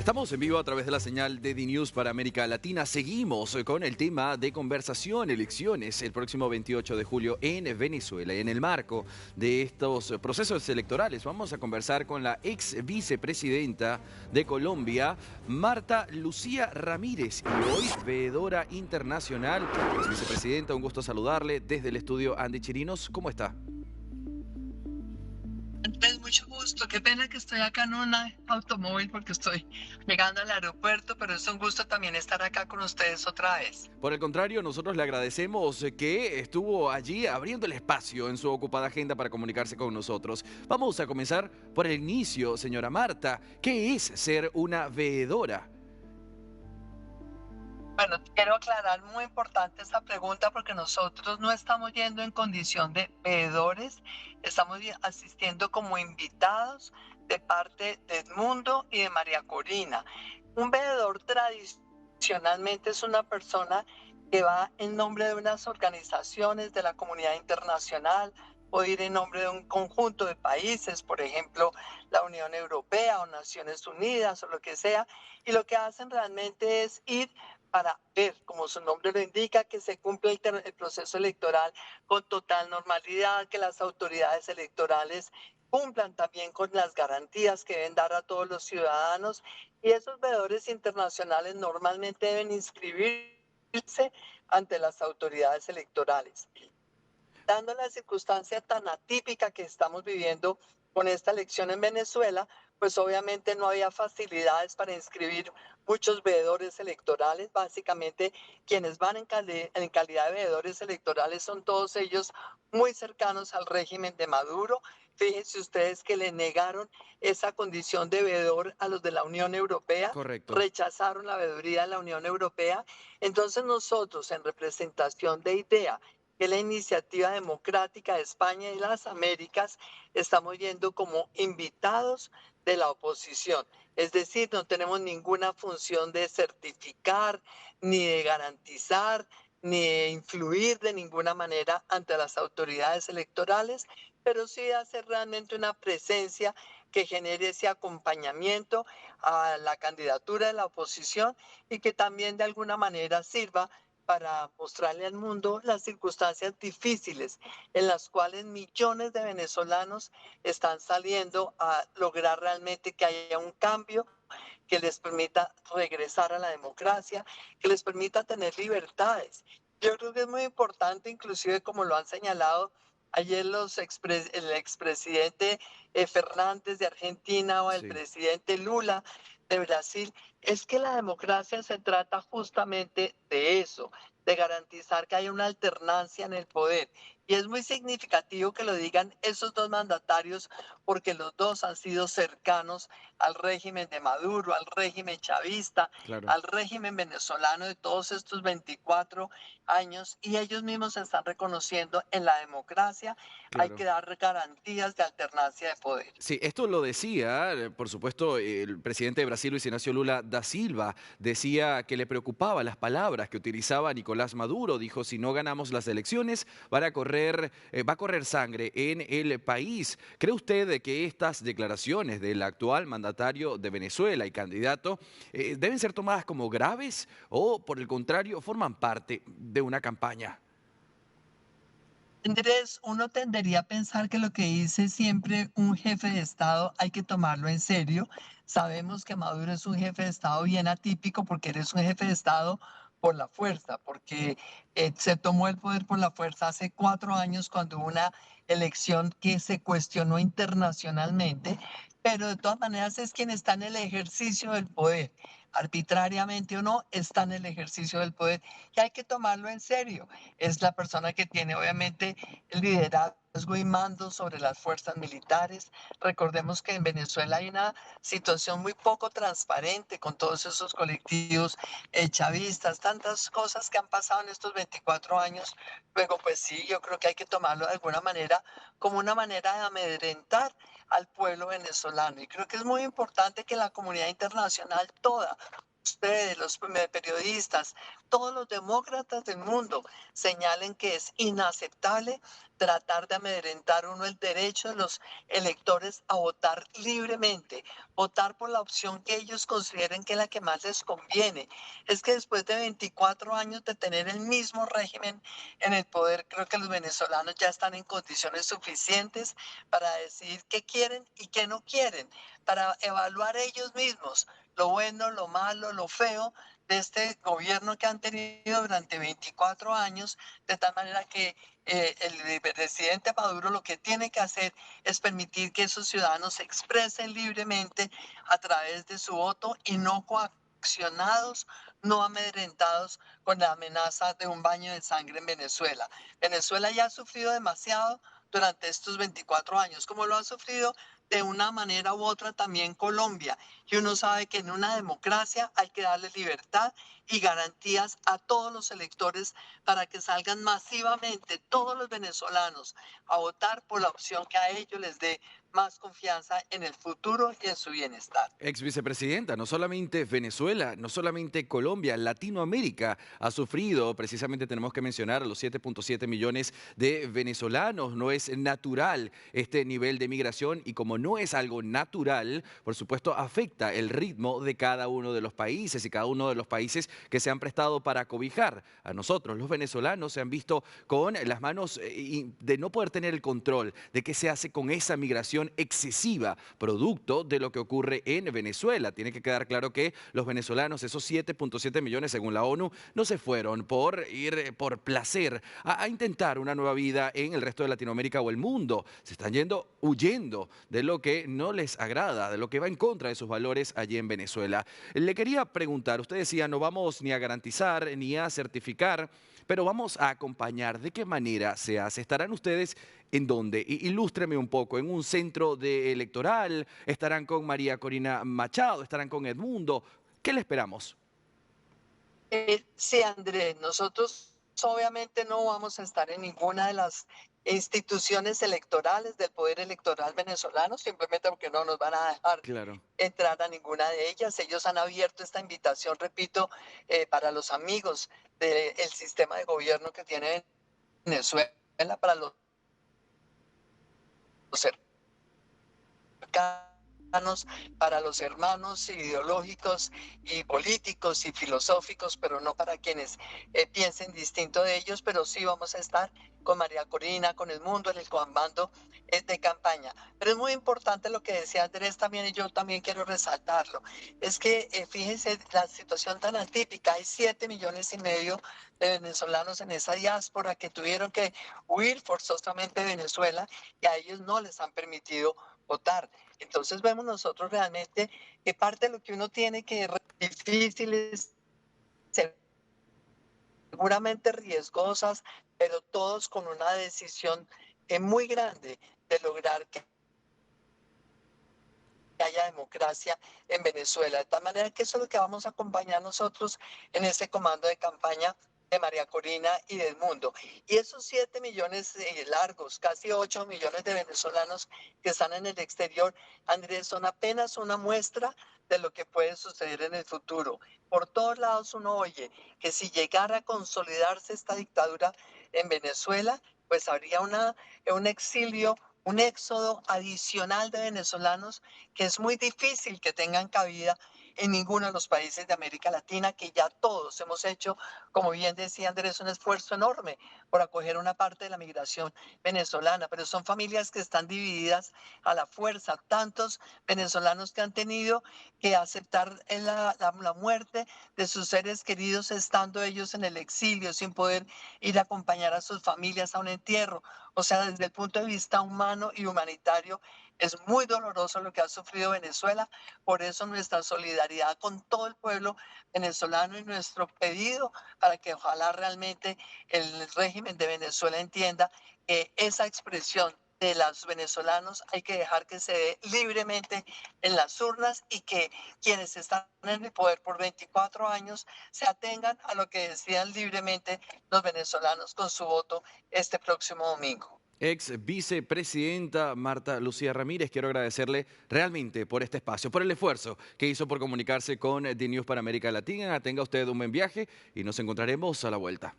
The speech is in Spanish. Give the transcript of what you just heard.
Estamos en vivo a través de la señal de D-News para América Latina. Seguimos con el tema de conversación, elecciones, el próximo 28 de julio en Venezuela. Y en el marco de estos procesos electorales vamos a conversar con la ex vicepresidenta de Colombia, Marta Lucía Ramírez, y hoy veedora internacional. Ex vicepresidenta, un gusto saludarle desde el estudio Andy Chirinos. ¿Cómo está? Andrés, mucho gusto. Qué pena que estoy acá en un automóvil porque estoy llegando al aeropuerto, pero es un gusto también estar acá con ustedes otra vez. Por el contrario, nosotros le agradecemos que estuvo allí abriendo el espacio en su ocupada agenda para comunicarse con nosotros. Vamos a comenzar por el inicio, señora Marta. ¿Qué es ser una veedora? Bueno, quiero aclarar muy importante esta pregunta porque nosotros no estamos yendo en condición de veedores, estamos asistiendo como invitados de parte de Edmundo y de María Corina. Un veedor tradicionalmente es una persona que va en nombre de unas organizaciones de la comunidad internacional, puede ir en nombre de un conjunto de países, por ejemplo, la Unión Europea o Naciones Unidas o lo que sea, y lo que hacen realmente es ir para ver, como su nombre lo indica, que se cumple el proceso electoral con total normalidad, que las autoridades electorales cumplan también con las garantías que deben dar a todos los ciudadanos, y esos veedores internacionales normalmente deben inscribirse ante las autoridades electorales. Dando la circunstancia tan atípica que estamos viviendo con esta elección en Venezuela, pues obviamente no había facilidades para inscribir muchos veedores electorales. Básicamente, quienes van en calidad de veedores electorales son todos ellos muy cercanos al régimen de Maduro. Fíjense ustedes que le negaron esa condición de veedor a los de la Unión Europea, Correcto. rechazaron la veeduría de la Unión Europea. Entonces nosotros, en representación de IDEA, que es la Iniciativa Democrática de España y las Américas, estamos yendo como invitados de la oposición. Es decir, no tenemos ninguna función de certificar, ni de garantizar, ni de influir de ninguna manera ante las autoridades electorales, pero sí hacer realmente una presencia que genere ese acompañamiento a la candidatura de la oposición y que también de alguna manera sirva para mostrarle al mundo las circunstancias difíciles en las cuales millones de venezolanos están saliendo a lograr realmente que haya un cambio que les permita regresar a la democracia, que les permita tener libertades. Yo creo que es muy importante, inclusive como lo han señalado ayer el expresidente Fernández de Argentina o el Sí. presidente Lula de Brasil, es que la democracia se trata justamente de eso, de garantizar que haya una alternancia en el poder. Y es muy significativo que lo digan esos dos mandatarios porque los dos han sido cercanos al régimen de Maduro, al régimen chavista, Claro. al régimen venezolano de todos estos 24 años, y ellos mismos se están reconociendo en la democracia. Hay Claro. que dar garantías de alternancia de poder. Sí, esto lo decía, por supuesto, el presidente de Brasil, Luis Ignacio Lula da Silva, decía que le preocupaba las palabras que utilizaba Nicolás Maduro. Dijo, si no ganamos las elecciones, va a correr sangre en el país. ¿Cree usted que estas declaraciones del actual mandatario de Venezuela y candidato deben ser tomadas como graves o, por el contrario, forman parte de una campaña? Andrés, uno tendería a pensar que lo que dice siempre un jefe de Estado hay que tomarlo en serio. Sabemos que Maduro es un jefe de Estado bien atípico porque él es un jefe de Estado por la fuerza, porque se tomó el poder por la fuerza hace 4 años cuando hubo una elección que se cuestionó internacionalmente, pero de todas maneras es quien está en el ejercicio del poder, arbitrariamente o no, está en el ejercicio del poder y hay que tomarlo en serio. Es la persona que tiene obviamente el liderazgo y mando sobre las fuerzas militares. Recordemos que en Venezuela hay una situación muy poco transparente con todos esos colectivos chavistas, tantas cosas que han pasado en estos 24 años. Luego, pues sí, yo creo que hay que tomarlo de alguna manera como una manera de amedrentar al pueblo venezolano. Y creo que es muy importante que la comunidad internacional toda, ustedes, los periodistas, todos los demócratas del mundo señalen que es inaceptable tratar de amedrentar uno el derecho de los electores a votar libremente, votar por la opción que ellos consideren que es la que más les conviene. Es que después de 24 años de tener el mismo régimen en el poder, creo que los venezolanos ya están en condiciones suficientes para decidir qué quieren y qué no quieren, para evaluar ellos mismos lo bueno, lo malo, lo feo de este gobierno que han tenido durante 24 años, de tal manera que el presidente Maduro lo que tiene que hacer es permitir que esos ciudadanos se expresen libremente a través de su voto y no coaccionados, no amedrentados con la amenaza de un baño de sangre en Venezuela. Venezuela ya ha sufrido demasiado durante estos 24 años, como lo ha sufrido de una manera u otra también Colombia. Y uno sabe que en una democracia hay que darle libertad y garantías a todos los electores para que salgan masivamente todos los venezolanos a votar por la opción que a ellos les dé más confianza en el futuro y en su bienestar. Ex vicepresidenta, no solamente Venezuela, no solamente Colombia, Latinoamérica ha sufrido, precisamente tenemos que mencionar a los 7.7 millones de venezolanos. No es natural este nivel de migración y como no es algo natural, por supuesto afecta el ritmo de cada uno de los países y cada uno de los países que se han prestado para cobijar a nosotros. Los venezolanos se han visto con las manos de no poder tener el control de qué se hace con esa migración excesiva, producto de lo que ocurre en Venezuela. Tiene que quedar claro que los venezolanos, esos 7.7 millones según la ONU, no se fueron por ir por placer a intentar una nueva vida en el resto de Latinoamérica o el mundo. Se están yendo huyendo de lo que no les agrada, de lo que va en contra de sus valores allí en Venezuela. Le quería preguntar, usted decía, no vamos ni a garantizar ni a certificar, pero vamos a acompañar. ¿De qué manera se hace? ¿Estarán ustedes en dónde? Ilústreme un poco. ¿En un centro electoral? ¿Estarán con María Corina Machado? ¿Estarán con Edmundo? ¿Qué le esperamos? Sí, Andrés, nosotros obviamente no vamos a estar en ninguna de las instituciones electorales del poder electoral venezolano, simplemente porque no nos van a dejar Claro. entrar a ninguna de ellas. Ellos han abierto esta invitación, repito, para los amigos del sistema de gobierno que tiene Venezuela, para los cercanos, para los hermanos ideológicos y políticos y filosóficos, pero no para quienes piensen distinto de ellos, pero sí vamos a estar con María Corina, con el mundo en el comando de campaña. Pero es muy importante lo que decía Andrés también, y yo también quiero resaltarlo, es que fíjense la situación tan atípica, hay 7,5 millones de venezolanos en esa diáspora que tuvieron que huir forzosamente de Venezuela y a ellos no les han permitido votar. Entonces vemos nosotros realmente que parte de lo que uno tiene que difíciles, seguramente riesgosas, pero todos con una decisión muy grande de lograr que haya democracia en Venezuela. De tal manera que eso es lo que vamos a acompañar nosotros en este comando de campaña de María Corina y del mundo. Y esos 7 millones largos, casi 8 millones de venezolanos que están en el exterior, Andrés, son apenas una muestra de lo que puede suceder en el futuro. Por todos lados uno oye que si llegara a consolidarse esta dictadura en Venezuela, pues habría un exilio, un éxodo adicional de venezolanos que es muy difícil que tengan cabida en ninguno de los países de América Latina, que ya todos hemos hecho, como bien decía Andrés, un esfuerzo enorme por acoger una parte de la migración venezolana, pero son familias que están divididas a la fuerza, tantos venezolanos que han tenido que aceptar la muerte de sus seres queridos estando ellos en el exilio, sin poder ir a acompañar a sus familias a un entierro. O sea, desde el punto de vista humano y humanitario, es muy doloroso lo que ha sufrido Venezuela. Por eso nuestra solidaridad con todo el pueblo venezolano y nuestro pedido para que ojalá realmente el régimen de Venezuela entienda que esa expresión de los venezolanos hay que dejar que se dé libremente en las urnas y que quienes están en el poder por 24 años se atengan a lo que decidan libremente los venezolanos con su voto este próximo domingo. Ex vicepresidenta Marta Lucía Ramírez, quiero agradecerle realmente por este espacio, por el esfuerzo que hizo por comunicarse con The News para América Latina. Tenga usted un buen viaje y nos encontraremos a la vuelta.